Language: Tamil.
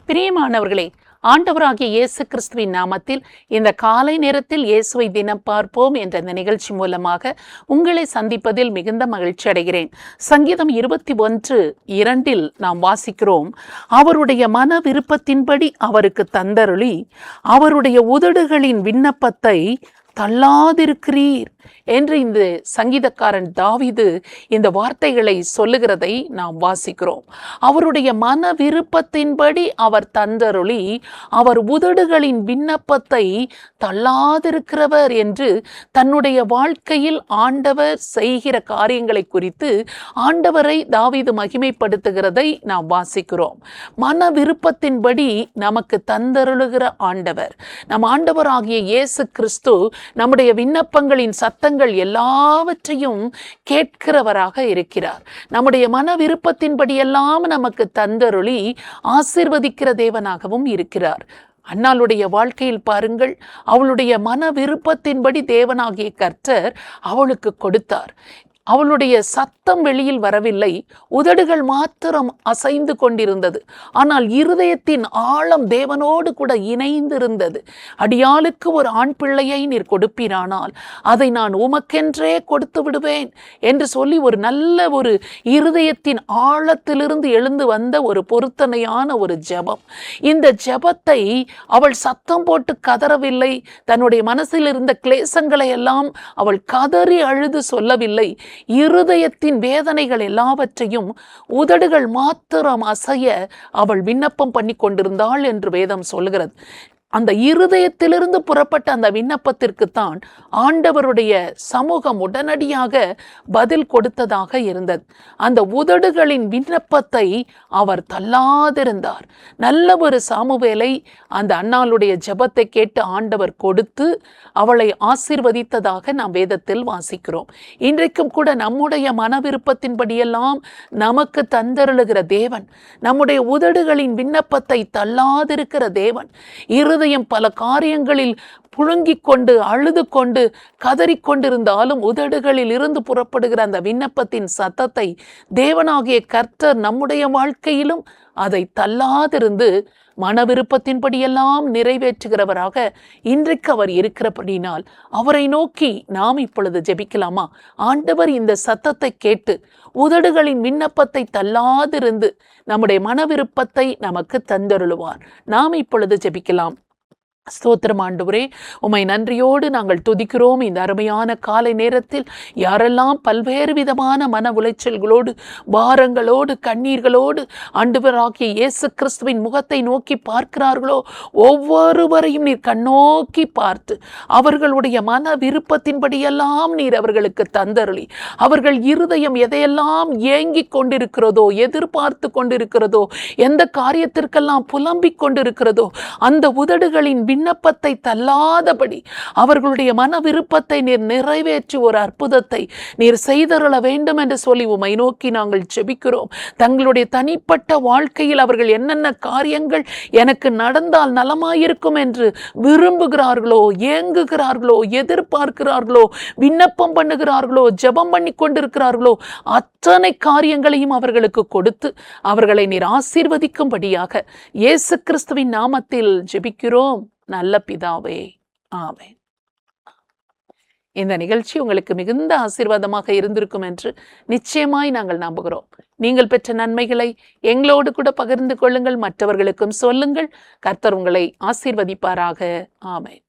பிரியமானவர்களே, ஆண்டவராகிய இயேசு கிறிஸ்துவின் நாமத்தில் இந்த காலை நேரத்தில் இயேசுவை தினம் பார்ப்போம் என்ற இந்த நிகழ்ச்சி மூலமாக உங்களை சந்திப்பதில் மிகுந்த மகிழ்ச்சி அடைகிறேன். சங்கீதம் 21:2 நாம் வாசிக்கிறோம், அவருடைய மன விருப்பத்தின்படி அவருக்கு தந்தருளி அவருடைய உதடுகளின் விண்ணப்பத்தை தள்ளாதிருக்கிறீர் என்று இந்த சங்கீதக்காரன் தாவீது இந்த வார்த்தைகளை சொல்லுகிறதை நாம் வாசிக்கிறோம். அவருடைய மன விருப்பத்தின்படி அவர் தந்தருளி அவர் உதடுகளின் விண்ணப்பத்தை தள்ளாதிருக்கிறவர் என்று தன்னுடைய வாழ்க்கையில் ஆண்டவர் செய்கிற காரியங்களை குறித்து ஆண்டவரை தாவீது மகிமைப்படுத்துகிறதை நாம் வாசிக்கிறோம். மன விருப்பத்தின்படி நமக்கு தந்தருளுகிற ஆண்டவர், நம் ஆண்டவராகிய இயேசு கிறிஸ்து நம்முடைய விண்ணப்பங்களின் சத்தங்கள் எல்லாவற்றையும் கேட்கிறவராக இருக்கிறார். நம்முடைய மன விருப்பத்தின்படியெல்லாம் நமக்கு தந்தருளி ஆசீர்வதிக்கிற தேவனாகவும் இருக்கிறார். அன்னாளுடைய வாழ்க்கையில் பாருங்கள், அவளுடைய மன விருப்பத்தின்படி தேவனாகிய கர்த்தர் அவளுக்கு கொடுத்தார். அவளுடைய சத்தம் வெளியில் வரவில்லை, உதடுகள் மாத்திரம் அசைந்து கொண்டிருந்தது. ஆனால் இருதயத்தின் ஆழம் தேவனோடு கூட இணைந்திருந்தது. அடியாளுக்கு ஒரு ஆண் பிள்ளையை நீர் கொடுப்பீரானால் அதை நான் உமக்கென்றே கொடுத்து விடுவேன் என்று சொல்லி ஒரு நல்ல ஒரு இருதயத்தின் ஆழத்திலிருந்து எழுந்து வந்த ஒரு பொருத்தனையான ஒரு ஜெபம். இந்த ஜெபத்தை அவள் சத்தம் போட்டு கதறவில்லை, தன்னுடைய மனசில் இருந்த கிளேசங்களை எல்லாம் அவள் கதறி அழுது சொல்லவில்லை. இருதயத்தின் வேதனைகள் எல்லாவற்றையும் உதடுகள் மாத்திரம் அசைய அவள் விண்ணப்பம் பண்ணி கொண்டிருந்தாள் என்று வேதம் சொல்கிறது. அந்த இருதயத்திலிருந்து புறப்பட்ட அந்த விண்ணப்பத்திற்குத்தான் ஆண்டவருடைய சமூகம் உடனடியாக பதில் கொடுத்ததாக இருந்தது. அந்த உதடுகளின் விண்ணப்பத்தை அவர் தள்ளாதிருந்தார். நல்ல ஒரு சாமுவேலை அந்த அன்னாளுடைய ஜெபத்தை கேட்டு ஆண்டவர் கொடுத்து அவளை ஆசீர்வதித்ததாக நாம் வேதத்தில் வாசிக்கிறோம். இன்றைக்கும் கூட நம்முடைய மன விருப்பத்தின்படியெல்லாம் நமக்கு தந்தருளுகிற தேவன், நம்முடைய உதடுகளின் விண்ணப்பத்தை தள்ளாதிருக்கிற தேவன். இருதயம் பல காரியங்களில் புழுங்கிக் கொண்டு அழுது கொண்டு கதறிக்கொண்டிருந்தாலும் உதடுகளில் இருந்து புறப்படுகிற அந்த விண்ணப்பத்தின் சத்தத்தை தேவனாகிய கர்த்தர் நம்முடைய வாழ்க்கையிலும் அதை தள்ளாதிருந்து மன விருப்பத்தின்படியெல்லாம் நிறைவேற்றுகிறவராக இன்றைக்கு அவர் இருக்கிறபடினால் அவரை நோக்கி நாம் இப்பொழுது ஜெபிக்கலாமா? ஆண்டவர் இந்த சத்தத்தை கேட்டு உதடுகளின் விண்ணப்பத்தை தள்ளாதிருந்து நம்முடைய மன விருப்பத்தை நமக்கு தந்தருளுவார். நாம் இப்பொழுது ஜெபிக்கலாம். ஸ்தோத்திரம் ஆண்டவரே, உம்மை நன்றியோடு நாங்கள் துதிக்கிறோம். இந்த அருமையான காலை நேரத்தில் யாரெல்லாம் பல்வேறு விதமான மன உளைச்சல்களோடு பாரங்களோடு கண்ணீர்களோடு ஆண்டவராகிய இயேசு கிறிஸ்துவின் முகத்தை நோக்கி பார்க்கிறார்களோ ஒவ்வொருவரையும் நீர் கண்ணோக்கி பார்த்து அவர்களுடைய மன விருப்பத்தின்படியெல்லாம் நீர் அவர்களுக்கு தந்தருளி அவர்கள் இருதயம் எதையெல்லாம் ஏங்கிக் கொண்டிருக்கிறதோ, எதிர்பார்த்து கொண்டிருக்கிறதோ, எந்த காரியத்திற்கெல்லாம் புலம்பிக் கொண்டிருக்கிறதோ அந்த உதடுகளின் விண்ணப்பத்தை தள்ளாதபடி அவர்களுடைய மன விருப்பத்தை நீர் நிறைவேற்றி ஒரு அற்புதத்தை நீர் செய்தருள வேண்டும் என்று சொல்லி உம்மை நோக்கி நாங்கள் ஜெபிக்கிறோம். தங்களுடைய தனிப்பட்ட வாழ்க்கையில் அவர்கள் என்னென்ன காரியங்கள் எனக்கு நடந்தால் நலமாயிருக்கும் என்று விரும்புகிறார்களோ, ஏங்குகிறார்களோ, எதிர்பார்க்கிறார்களோ, விண்ணப்பம் பண்ணுகிறார்களோ, ஜெபம் பண்ணி கொண்டிருக்கிறார்களோ அத்தனை காரியங்களையும் அவர்களுக்கு கொடுத்து அவர்களை நீர் ஆசீர்வதிக்கும்படியாக இயேசு கிறிஸ்துவின் நாமத்தில் ஜெபிக்கிறோம் நல்ல பிதாவே, ஆமென். இந்த நிகழ்ச்சி உங்களுக்கு மிகுந்த ஆசீர்வாதமாக இருந்திருக்கும் என்று நிச்சயமாய் நாங்கள் நம்புகிறோம். நீங்கள் பெற்ற நன்மைகளை எங்களோடு கூட பகிர்ந்து கொள்ளுங்கள், மற்றவர்களுக்கும் சொல்லுங்கள். கர்த்தர் உங்களை ஆசீர்வதிப்பாராக. ஆமென்.